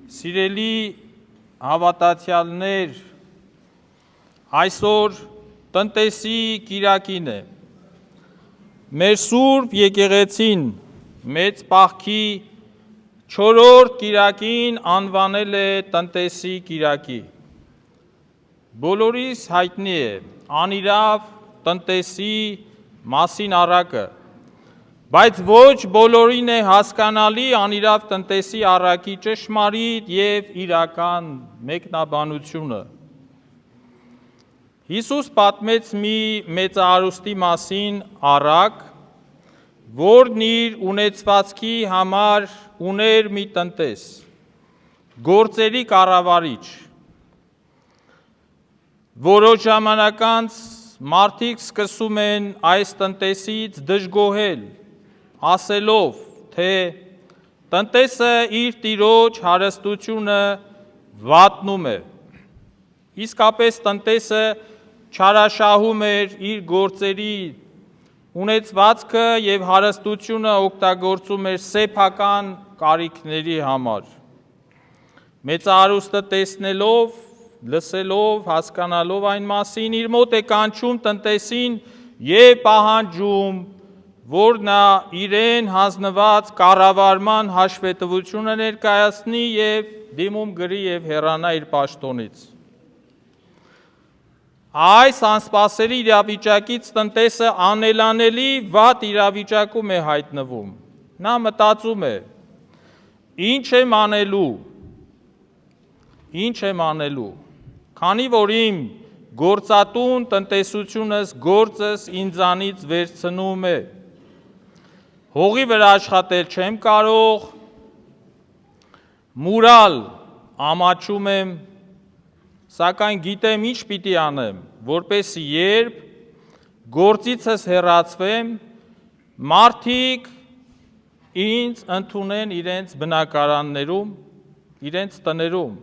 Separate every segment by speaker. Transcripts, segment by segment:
Speaker 1: Սիրելի հավատացյալներ, այսօր տնտեսի կիրակին է։ Մեր Սուրբ եկեղեցին մեծ պահքի 4-րդ կիրակին անվանել է տնտեսի կիրակի։ Բոլորիս հայտնի է անիրավ տնտեսի մասին առակը, բայց ոչ բոլորին է հասկանալի անիրավ տնտեսի առակի ճշմարիտ և իրական մեկնաբանությունը։ Հիսուս պատմեց մի մեծահարուստի մասին առակ, որն իր ունեցվածքի համար ուներ մի տնտես, գործերի կառավարիչ։ Որոշ ժամանակ անց մարդիկ սկսում են այս տնտեսից դժգոհել, ասելով, թե տնտեսը իր տիրոջ հարստությունը վատնում է։ Իսկապես տնտեսը չարաշահում էր իր գործերի ունեցվածքը և հարստությունը օգտագործում էր սեփական կարիքների համար։ Մեծահարուստը տեսնելով, լսելով, հասկանալով այն մասին, իր մոտ է կանչում տնտեսին և պահանջում, որ նա իրեն հանձնված կառավարման հաշվետվությունը ներկայացնի և դիմում գրի և հեռանա իր պաշտոնից։ Այս անսպասելի իրավիճակից տնտեսը անելանելի վատ իրավիճակում է հայտնվում։ Նա մտածում է. ինչ եմ անելու, քանի որ իմ գործատուն տնտեսությունս գործս ինձանից վերցնում է, հողի վրա աշխատել չեմ կարող, մուրալ ամաչում եմ, սակայն գիտեմ ինչ պիտի անեմ, որպեսզի երբ գործիցս հեռացվեմ, մարդիկ ինձ ընդունեն իրենց բնակարաններում, իրենց տներում։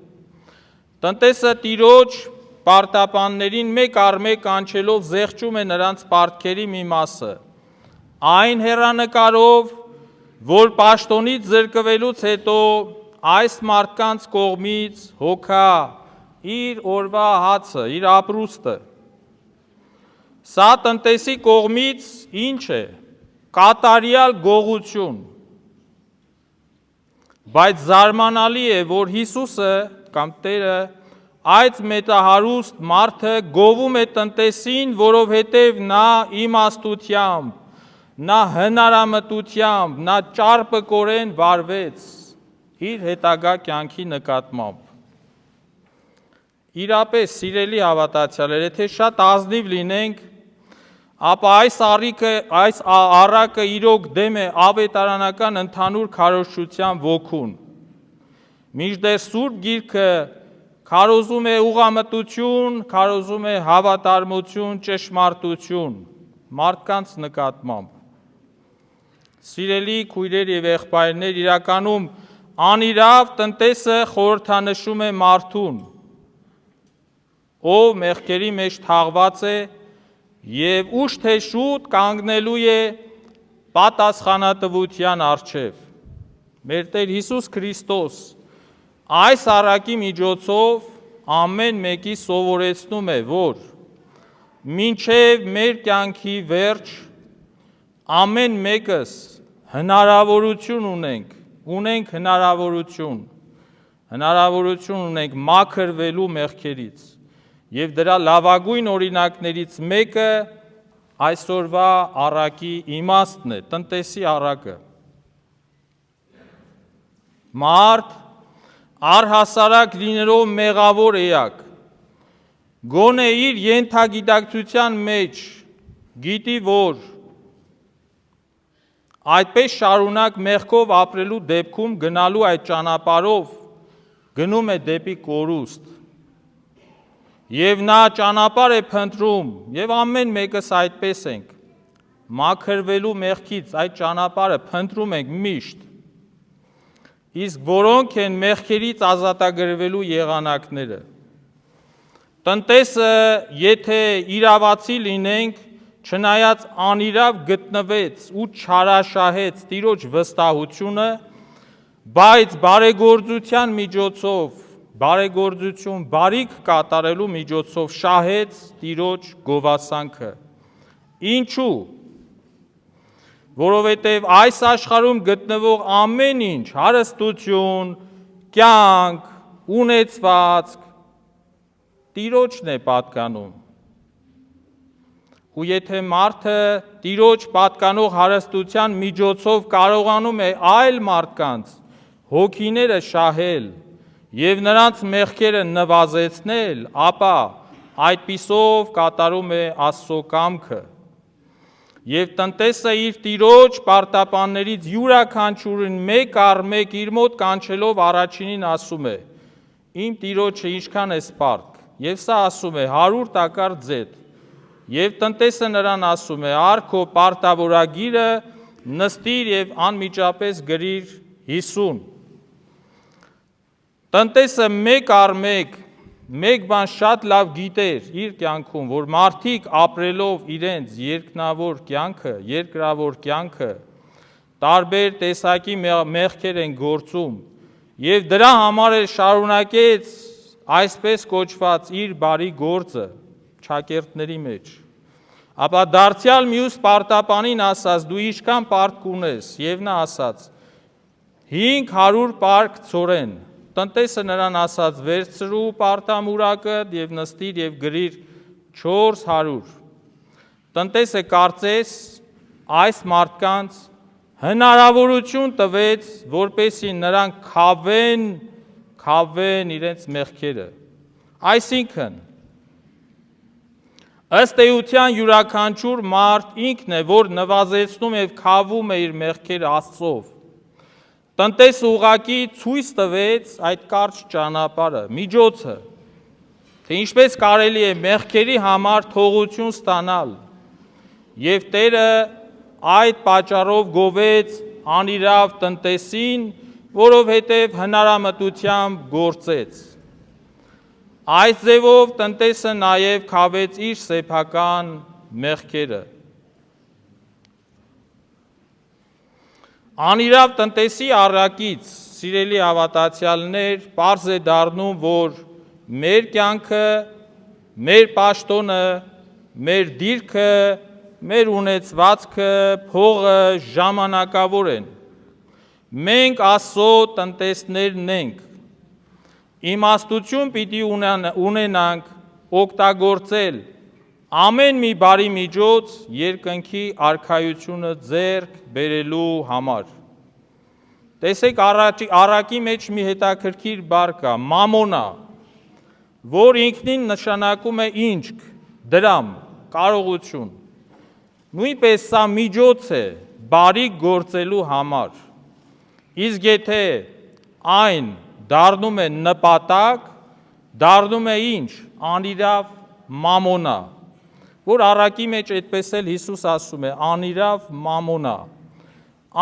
Speaker 1: Տնտեսը տիրոջ պարտապաններին մեկ առ մեկ կանչելով զեղչում է նրանց պարտքերի մի մասը, այն հեռանկարով, որ պաշտոնից զրկվելուց հետո այս մարդկանց կողմից հոգա իր օրվա հացը, իր ապրուստը։ Սա տնտեսի կողմից ինչ է, կատարյալ գողություն։ Բայց զարմանալի է, որ Հիսուսը կամ Տերը այդ մեծահարուստ մարդը գովում է տնտեսին, որովհետև նա իմաստությամբ, նա հնարամտությամբ, նա ճարպկորեն վարվեց իր հետագա կյանքի նկատմամբ։ Իրապես, սիրելի հավատացյալներ, եթե շատ ազնիվ լինենք, ապա այս առակը իրոք դեմ է ավետարանական ընդհանուր քարոզչության ոգուն։ Մինչդեռ Սուրբ Գիրքը քարոզում է ուղղամտություն, քարոզում է հավատարմություն, ճշմարտություն մարդկանց նկատմամբ։ Սիրելի քույրեր և եղբայրներ, իրականում անիրավ տնտեսը խորհրդանշում է մարդուն, ով մեղքերի մեջ թաղված է և ուշ թե շուտ կանգնելու է պատասխանատվության առջև։ Մեր Տեր Հիսուս Քրիստոս այս առակի միջոցով ամեն մեկի սովորեցնում է, որ մինչև մեր կյանքի վերջ ամեն մեկս հնարավորություն ունենք մաքրվելու մեղքերից և դրա լավագույն օրինակներից մեկը այսօրվա առակի իմաստն է, տնտեսի առակը։ Մարդ առհասարակ լինելով մեղավոր էակ, գոնե իր ենթագիտակցության մեջ գիտի, որ այդպես շարունակ մեղքով ապրելու դեպքում գնալու այդ ճանապարհով գնում է դեպի կորուստ։ Եվ նա ճանապարհ է փնտրում, և ամեն մեկս այդպես ենք, մաքրվելու մեղքից այդ ճանապարհը փնտրում ենք միշտ։ Իսկ որոնք են մեղքերից ազատագրվելու եղանակները։ Տնտեսը, եթե իրավացի լինենք, չնայած անիրավ գտնվեց ու չարաշահեց տիրոջ վստահությունը, բայց բարեգործության միջոցով, բարեգործություն, բարիք կատարելու միջոցով շահեց Տիրոջ գովասանքը։ Ինչու՞։ Որովհետև այս աշխարհում գտնվող ամեն ինչ, հարստություն, կյանք, ունեցվածք Տիրոջն է պատկանում։ Ու եթե մարդը Տիրոջ պատկանող հարստության միջոցով կարողանում է այլ մարդկանց հոգիները շահել և նրանց մեղքերը նվազեցնել, ապա այդպիսով կատարում է Աստծո կամքը։ Եվ տնտեսը իր Տիրոջ պարտապաններից յուրաքանչյուրին մեկ առ մեկ իր մոտ կանչելով առաջինին ասում է. իմ Տիրոջը ինչքան է սպառք, և սա ասում է 100 տակառ ձետ, և տնտեսը նրան ասում է առ քո պարտավորագիրը նստիր և անմիջապես գրիր 50։ Տնտեսը մեկ առ մեկ բան շատ լավ գիտեր իր կյանքում, որ մարդիկ ապրելով իրենց երկրավոր կյանքը տարբեր տեսակի մեղքեր են գործում և դրա համար էլ շարունակեց այսպես կոչված իր բարի գործը ճակերտների մեջ, ապա դարձյալ մյուս պարտապանին ասաց դու ինչքան պարտք ունես, և նա ասաց 500 պարկ ցորեն, տնտեսը նրան ասաց վերցրու պարտամուրակը և նստիր և գրիր 400, տնտեսը կարծես այս մարդկանց հնարավորություն տվեց, որպեսզի նրանք քավեն իրենց մեղքերը, այսինքն ըստ էության յուրաքանչյուր մարդ ինքն է, որ նվազեցնում և քավում է իր մեղքերը Աստծով։ Տնտեսը ուղղակի ցույց տվեց այդ կարճ ճանապարհը, միջոցը, թե ինչպես կարելի է մեղքերի համար թողություն ստանալ, և Տերը այդ պատճառով գովեց անիրավ տնտեսին, որովհետև հնարամտությամբ գործեց։ Այս ձևով տնտեսը նաև քավեց իր սեփական մեղքերը։ Անիրավ տնտեսի առակից, սիրելի հավատացյալներ, պարզ է դառնում, որ մեր կյանքը, մեր պաշտոնը, մեր դիրքը, մեր ունեցվածքը, փողը ժամանակավոր են։ Մենք Աստծո տնտեսներն ենք։ Իմաստություն պիտի ունենանք օգտագործել ամեն մի բարի միջոց երկնքի արքայությունը ձեռք բերելու համար։ Տեսեք առակի մեջ մի հետաքրքիր բառ կա, մամոնա, որ ինքնին նշանակում է ինչք, դրամ, կարողություն։ Նույնպես սա միջոց է բարիք գործելու համար։ Իսկ եթե այն դառնում է նպատակ, դառնում է ինչ, անիրավ մամոնա, որ առակի մեջ այդպես էլ Հիսուս ասում է, անիրավ մամոնա,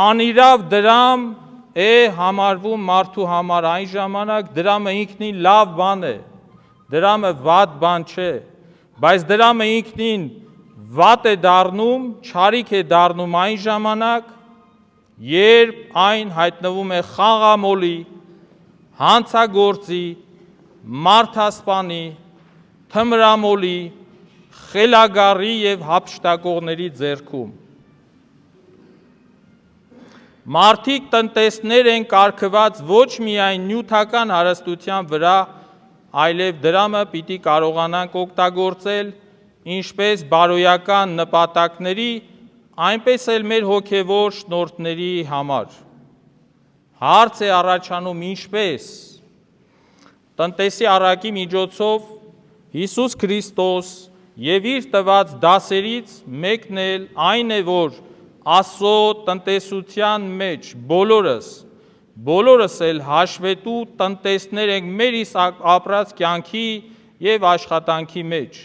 Speaker 1: անիրավ դրամ է համարվում մարդու համար այն ժամանակ, դրամը ինքնին լավ բան է, դրամը վատ բան չէ, բայց դրամը ինքնին վատ է դառնում, չարիք է դառնում այն ժամանակ, երբ այն հայտնվում է խաղամոլի, հանցագործի, մարդասպանի, թմրամոլի, խելագարի և հափշտակողների ձեռքում։ Մարդիկ տնտեսներ են կարգված ոչ միայն նյութական հարստության վրա, այլև դրամը պիտի կարողանանք օգտագործել ինչպես բարոյական նպատակների, այնպես էլ մեր հոգևոր շնորհների համար։ Հարց է առաջանում ինչպես։ Տնտեսի առակի միջոցով Հիսուս Քրիստոս և իր տված դասերից մեկն էլ այն է, որ Աստծո տնտեսության մեջ բոլորս էլ հաշվետու տնտեսներ ենք մեր ապրած կյանքի և աշխատանքի մեջ։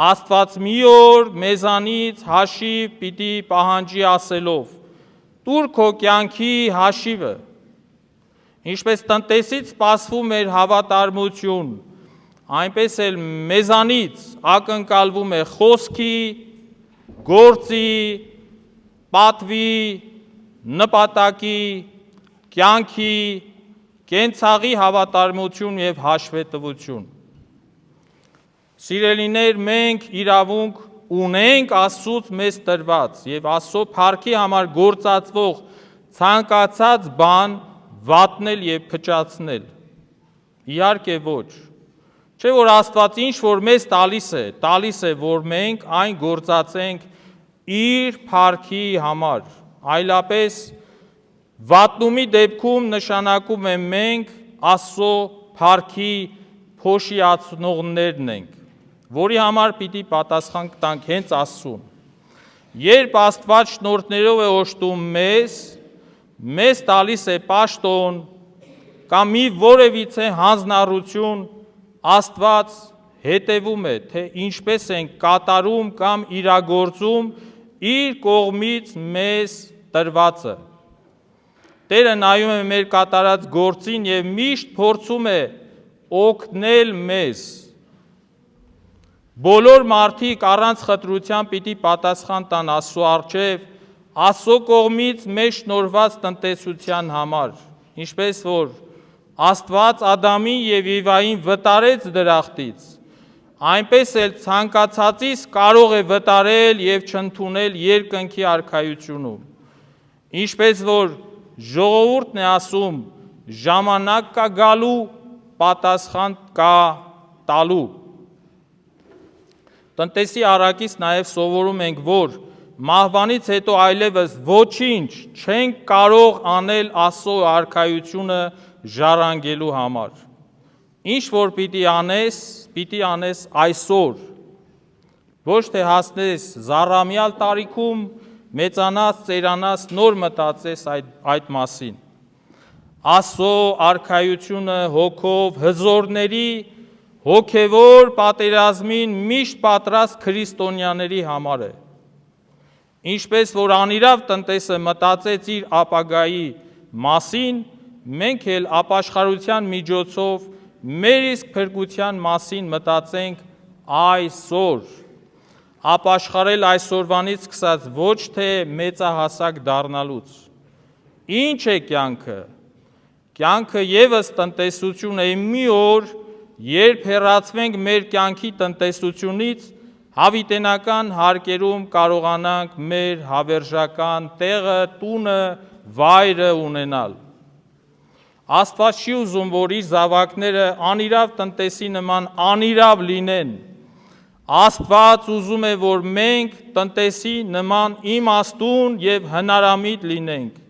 Speaker 1: Աստված մի օր մեզանից հաշիվ պիտի պահանջի ասելով. «Տուր քո կյանքի հաշիվը»։ Ինչպես տնտեսից սպասվում էր հավատարմություն, այնպես էլ մեզանից ակնկալվում է խոսքի, գործի, պատվի, նպատակի, կյանքի, կենցաղի հավատարմություն եւ հաշվետվություն։ Սիրելիներ, մենք իրավունք ունենք Աստծուց մեզ տրված եւ Աստծո փառքի համար գործածվող ցանկացած բան վատնել եւ փչացնել։ Իհարկե ոչ։ Չէ որ Աստված ինչ որ մեզ տալիս է, որ մենք այն գործածենք իր փառքի համար, այլապես վատնումի դեպքում նշանակում է մենք Աստծո փառքի փոշիացնողներն ենք, որի համար պիտի պատասխան տանք հենց Աստծուն։ Երբ Աստված շնորհներով է օժտում մեզ տալիս է պաշտոն կամ մի որևիցե հանձնառություն, Աստված հետևում է, թե ինչպես ենք կատարում կամ իրագործում իր կողմից մեզ տրվածը։ Տերը նայում է մեր կատարած գործին եւ միշտ փորձում է օգնել մեզ։ Բոլոր մարդիկ առանց խտրության պիտի պատասխան տան Աստծո առջև Աստծո կողմից մեզ շնորհված տնտեսության համար, ինչպես որ Աստված Ադամին եւ Եվային վտարեց դրախտից, այնպես էլ ցանկացածից կարող է վտարել եւ չընդունել երկնքի արքայությունում։ Ինչպես որ ժողովուրդն է ասում, ժամանակ կա գալու, պատասխան կա տալու։ Տնտեսի առակից նաև սովորում ենք, որ մահվանից հետո այլևս ոչինչ չենք կարող անել Աստծո արքայությունը ժառանգելու համար։ Ինչ որ պիտի անես այսօր, ոչ թե հասնես զառամյալ տարիքում, մեծանաս, ծերանաս, նոր մտածես այդ մասին։ Աստծո արքայությունը հոգով հզորների հոգևոր պատերազմին միշտ պատրաստ քրիստոնյաների համար է։ Ինչպես որ անիրավ տնտեսը մտածեց իր ապագայի մասին, մենք էլ ապաշխարության միջոցով մեր իսկ փրկության մասին մտածենք այսօր։ Ապաշխարել այսօրվանից սկսած ոչ թե մեծահասակ դառնալուց։ Ինչ է կյանքը։ Կյանքը ևս տնտեսություն է մի օր, երբ հեռացվենք մեր կյանքի տնտեսությունից, հավիտենական հարկերում կարողանանք մեր հավերժական տեղը, տունը, վայրը ունենալ։ Աստված չի ուզում, որ իր զավակները անիրավ տնտեսի նման անիրավ լինեն։ Աստված ուզում է, որ մենք տնտեսի նման իմաստուն եւ հնարամիտ լինենք,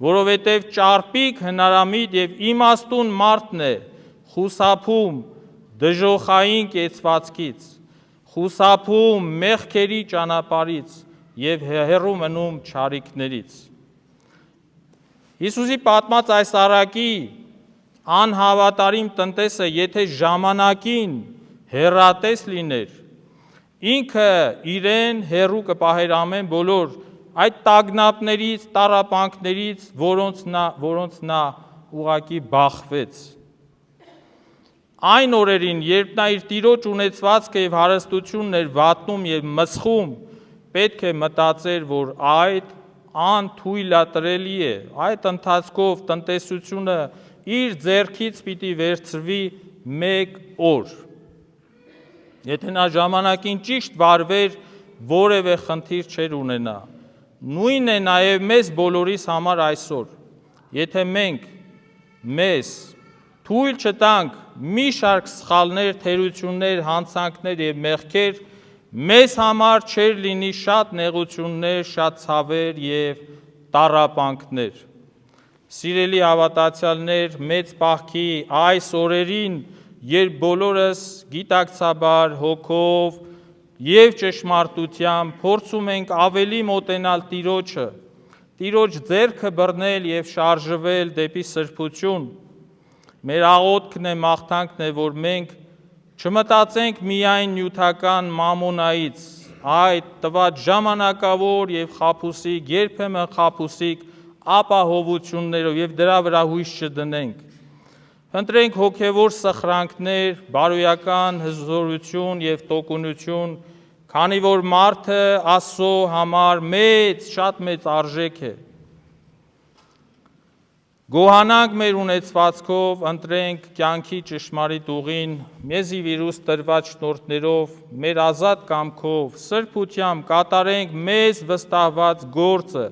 Speaker 1: որովհետև ճարպիկ, հնարամիտ եւ իմաստուն մարդն է խուսափում դժոխային կեցվածքից, խուսափում մեղքերի ճանապարհից եւ հեռու մնում չարիքներից։ Հիսուսի պատմած այս առակի անհավատարիմ տնտեսը, եթե ժամանակին հեռատես լիներ, ինքը իրեն հեռու կպահեր ամեն բոլոր այդ տագնապներից, տառապանքներից, որոնց նա ուղղակի բախվեց։ Այն օրերին, երբ նա իր տիրոջ ունեցվածքը եւ հարստությունն էր վատնում եւ մսխում, պետք է մտածեր, որ այդ անթույլատրելի է, այդ ընթացքով տնտեսությունը իր ձեռքից պիտի վերցրվի մեկ օր։ Եթե նա ժամանակին ճիշտ վարվեր, որևէ խնդիր չէր ունենա։ Նույնն է նաև մեզ բոլորիս համար այսօր։ Եթե մենք մեզ թույլ չտանք մի շարք սխալներ, թերություններ, հանցանքներ եւ մեղքեր, մեզ համար չէր լինի շատ նեղություններ, շատ ցավեր եւ տառապանքներ։ Սիրելի հավատացյալներ, մեծ պահքի այս օրերին, երբ բոլորս գիտակցաբար, հոգով եւ ճշմարտությամբ փորձում ենք ավելի մոտենալ Տիրոջը, Տիրոջ ձեռքը բռնել եւ շարժվել դեպի սրբություն, մեր աղոթքն է, մաղթանքն է, որ մենք չմտածենք միայն նյութական մամոնայից, այդ տված ժամանակավոր եւ խաբուսիկ, երբեմն խաբուսիկ ապահովություններով եւ դրա վրա հույս չդնենք։ Ընտրենք հոգևոր սխրանքներ, բարոյական հզորություն եւ տոկունություն, քանի որ մարդը Աստծո համար մեծ, շատ մեծ արժեք է։ Գոհանանք մեր ունեցվածքով, ընտրենք կյանքի ճշմարիտ ուղին, մեզի վիրուս տրված շնորհներով, մեր ազատ կամքով, սրբությամբ կատարենք մեզ վստահված գործը,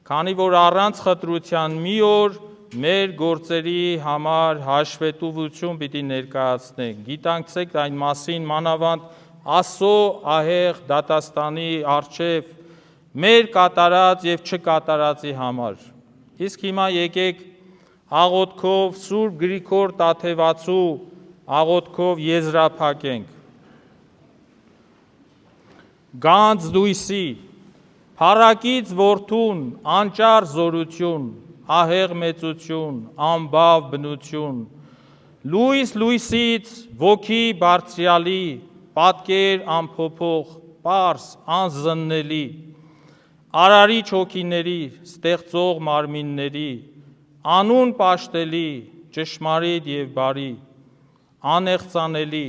Speaker 1: քանի որ առանց խտրության մի օր մեր գործերի համար հաշվետվություն պիտի ներկայացնենք։ Գիտակցեք այն մասին մանավանդ Աստծո ահեղ դատաստանի առջև մեր կատարած եւ չկատարածի համար։ Իսկ հիմա եկեք աղոթքով Սուրբ Գրիգոր Տաթևացու աղոթքով եզրափակենք։ Գանձ լույսի, փառակից որդուն, անճար զորություն, ահեղ մեծություն, անբավ բնություն, լույս լույսից ոգի բարձրյալի, պատկեր անփոփոխ, պարզ, անզննելի, արարիչ հոգիների, ստեղծող մարմինների, անուն պաշտելի, ճշմարիտ եւ բարի, անեղծանելի,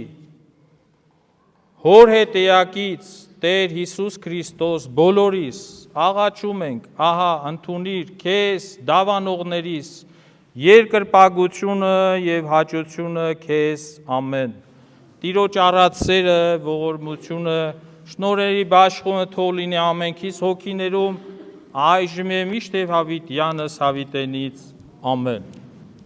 Speaker 1: Հոր հետեակից Տեր Հիսուս Քրիստոս բոլորիս աղաչում ենք, ահա ընդունիր քեզ դավանողներիս երկրպագությունը եւ հաճությունը քեզ ամեն։ Տիրոջ առած սերը, ողորմությունը, շնորհերի բաշխումը թող լինի ամենքիս հոգիներում, այժմ եւ միշտ եւ հավիտյանս հավիտենից ամեն։